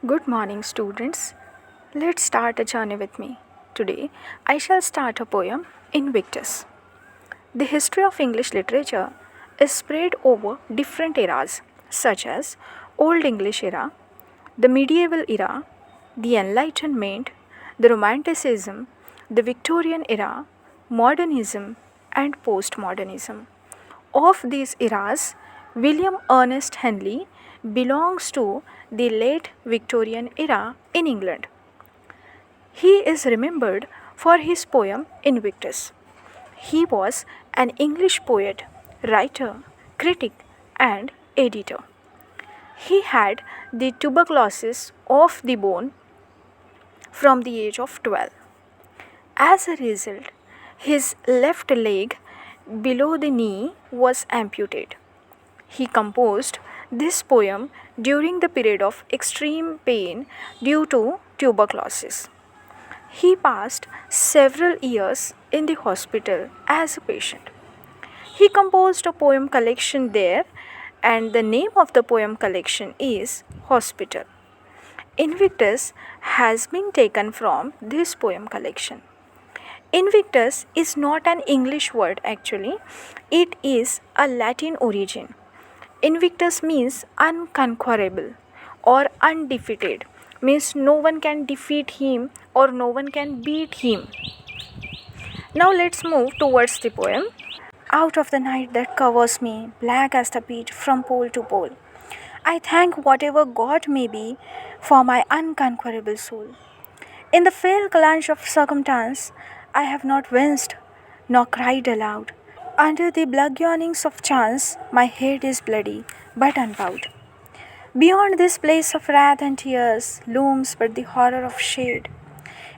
Good morning, students. Let's start a journey with me. Today, I shall start a poem, Invictus. The history of English literature is spread over different eras, such as Old English era, the medieval era, the Enlightenment, the Romanticism, the Victorian era, modernism, and postmodernism. Of these eras, William Ernest Henley belongs to the late Victorian era in England. He is remembered for his poem Invictus. He was an English poet, writer, critic, and editor. He had the tuberculosis of the bone from the age of 12. As a result, his left leg below the knee was amputated. He composed this poem during the period of extreme pain due to tuberculosis. He passed several years in the hospital as a patient. He composed a poem collection there, and the name of the poem collection is Hospital. Invictus has been taken from this poem collection. Invictus is not an English word actually, it is a Latin origin. Invictus means unconquerable or undefeated, means no one can defeat him or no one can beat him. Now let's move towards the poem. Out of the night that covers me, black as the pit from pole to pole, I thank whatever God may be for my unconquerable soul. In the fell clutch of circumstance, I have not winced nor cried aloud. Under the blood yearnings of chance, my head is bloody but unbowed. Beyond this place of wrath and tears looms but the horror of shade,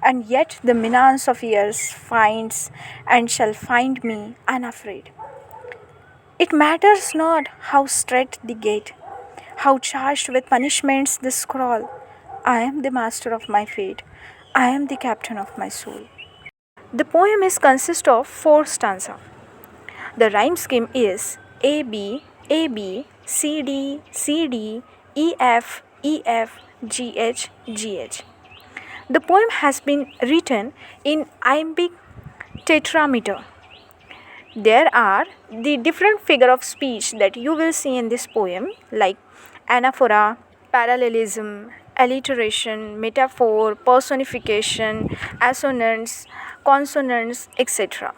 and yet the menace of years finds and shall find me unafraid. It matters not how strait the gate, how charged with punishments the scroll. I am the master of my fate. I am the captain of my soul. The poem is consist of 4 stanzas. The rhyme scheme is A B A B C D C D E F E F G H G H. The poem has been written in iambic tetrameter. There are the different figure of speech that you will see in this poem, like anaphora, parallelism, alliteration, metaphor, personification, assonance, consonants, etc.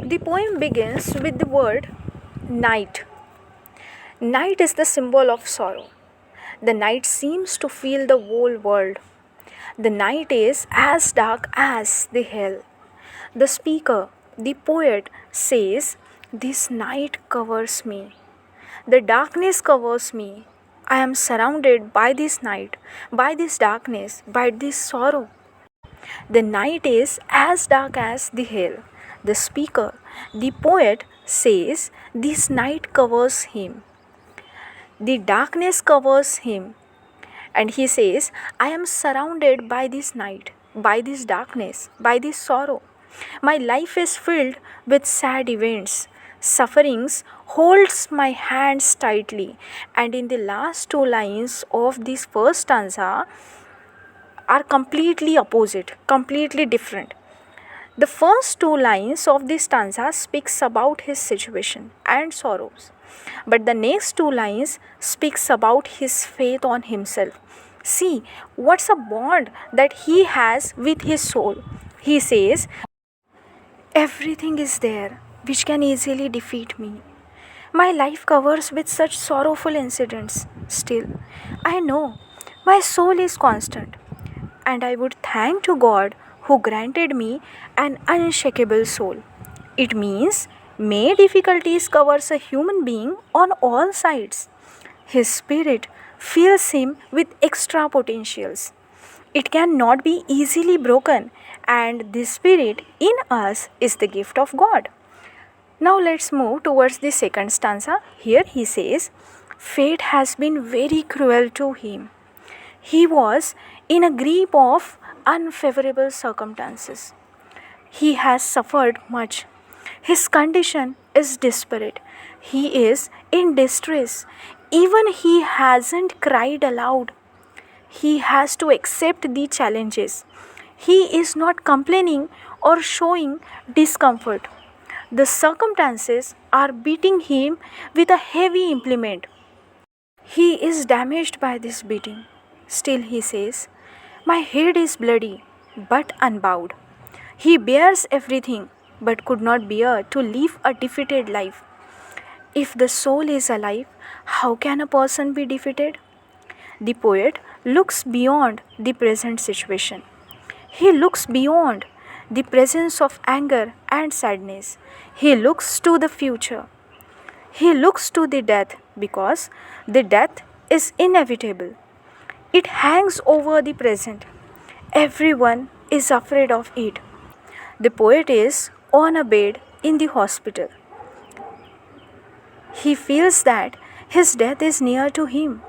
The poem begins with the word night. Night is the symbol of sorrow. The night seems to fill the whole world. The night is as dark as the hell. The speaker, the poet, says, "This night covers me. The darkness covers me. I am surrounded by this night, by this darkness, by this sorrow." The night is as dark as the hell. The speaker, the poet, says, "This night covers him. The darkness covers him." And he says, "I am surrounded by this night, by this darkness, by this sorrow. My life is filled with sad events. Sufferings holds my hands tightly." And in the last 2 lines of this first stanza are completely opposite, completely different. The first 2 lines of this stanza speaks about his situation and sorrows, but the next 2 lines speaks about his faith on himself. See, what's a bond that he has with his soul. He says, "Everything is there which can easily defeat me. My life covers with such sorrowful incidents. Still, I know my soul is constant, and I would thank to God who granted me an unshakable soul." It means may difficulties covers a human being on all sides. His spirit fills him with extra potentials. It cannot be easily broken, and this spirit in us is the gift of God. Now let's move towards the second stanza. Here he says, "Fate has been very cruel to him. He was in a grip of unfavorable circumstances. He has suffered much. His condition is desperate. He is in distress. Even he hasn't cried aloud. He has to accept the challenges. He is not complaining or showing discomfort. The circumstances are beating him with a heavy implement. He is damaged by this beating. Still, he says, "My head is bloody, but unbowed." He bears everything, but could not bear to live a defeated life. If the soul is alive, how can a person be defeated? The poet looks beyond the present situation. He looks beyond the presence of anger and sadness. He looks to the future. He looks to the death because the death is inevitable. It hangs over the present. Everyone is afraid of it. The poet is on a bed in the hospital. He feels that his death is near to him.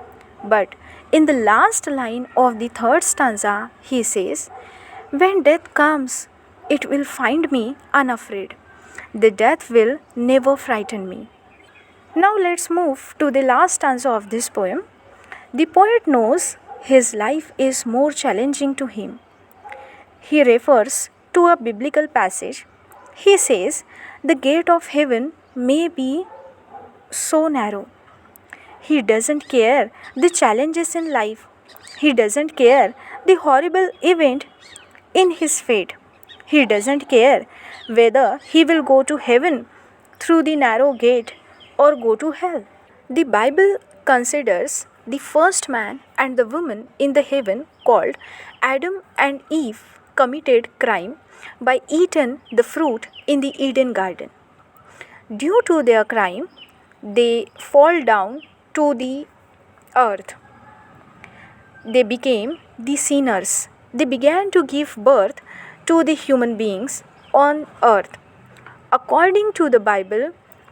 But in the last line of the third stanza, he says, "When death comes, it will find me unafraid. The death will never frighten me." Now let's move to the last stanza of this poem. The poet knows his life is more challenging to him. He refers to a biblical passage. He says, "The gate of heaven may be so narrow." He doesn't care the challenges in life. He doesn't care the horrible event in his fate. He doesn't care whether he will go to heaven through the narrow gate or go to hell. The Bible considers the first man and the woman in the heaven called Adam and Eve committed crime by eating the fruit in the Eden garden. Due to their crime, they fall down to the earth. They became the sinners. They began to give birth to the human beings on earth. According to the Bible,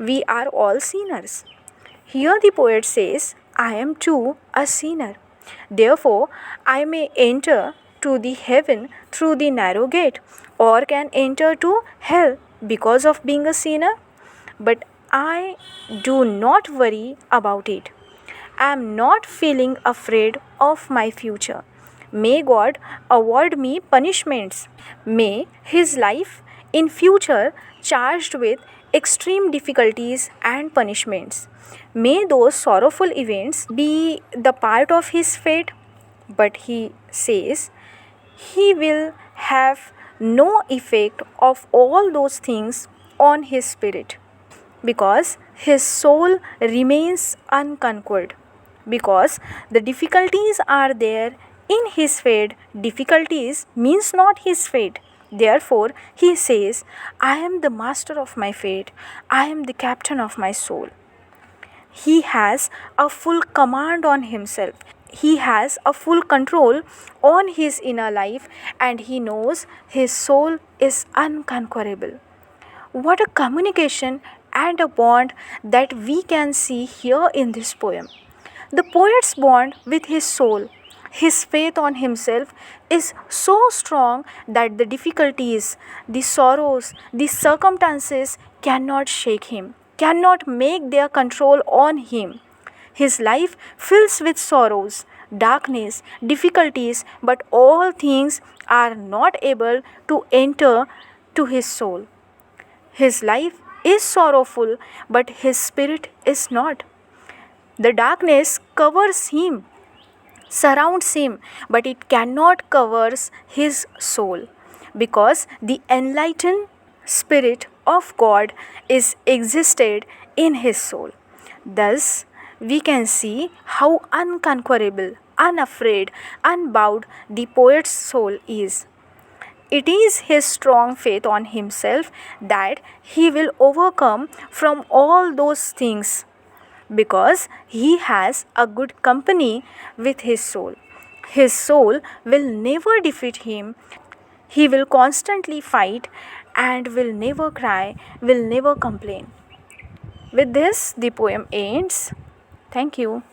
we are all sinners. Here the poet says, "I am too a sinner. Therefore, I may enter to the heaven through the narrow gate, or can enter to hell because of being a sinner. But I do not worry about it. I am not feeling afraid of my future. May God award me punishments. May His life in future charged with extreme difficulties and punishments. May those sorrowful events be the part of His fate." But he says, He will have no effect of all those things on His spirit, because his soul remains unconquered. Because the difficulties are there in his fate, difficulties means not his fate. Therefore, he says, "I am the master of my fate. I am the captain of my soul." He has a full command on himself. He has a full control on his inner life, and he knows his soul is unconquerable. What a communication and a bond that we can see here in this poem. The poet's bond with his soul, his faith on himself, is so strong that the difficulties, the sorrows, the circumstances cannot shake him, cannot make their control on him. His life fills with sorrows, darkness, difficulties, but all things are not able to enter to his soul. His life is sorrowful, but his spirit is not. The darkness covers him, surrounds him, but it cannot cover his soul, because the enlightened spirit of God is existed in his soul. Thus, we can see how unconquerable, unafraid, unbowed the poet's soul is. It is his strong faith on himself that he will overcome from all those things, because he has a good company with his soul. His soul will never defeat him. He will constantly fight and will never cry, will never complain. With this, the poem ends. Thank you.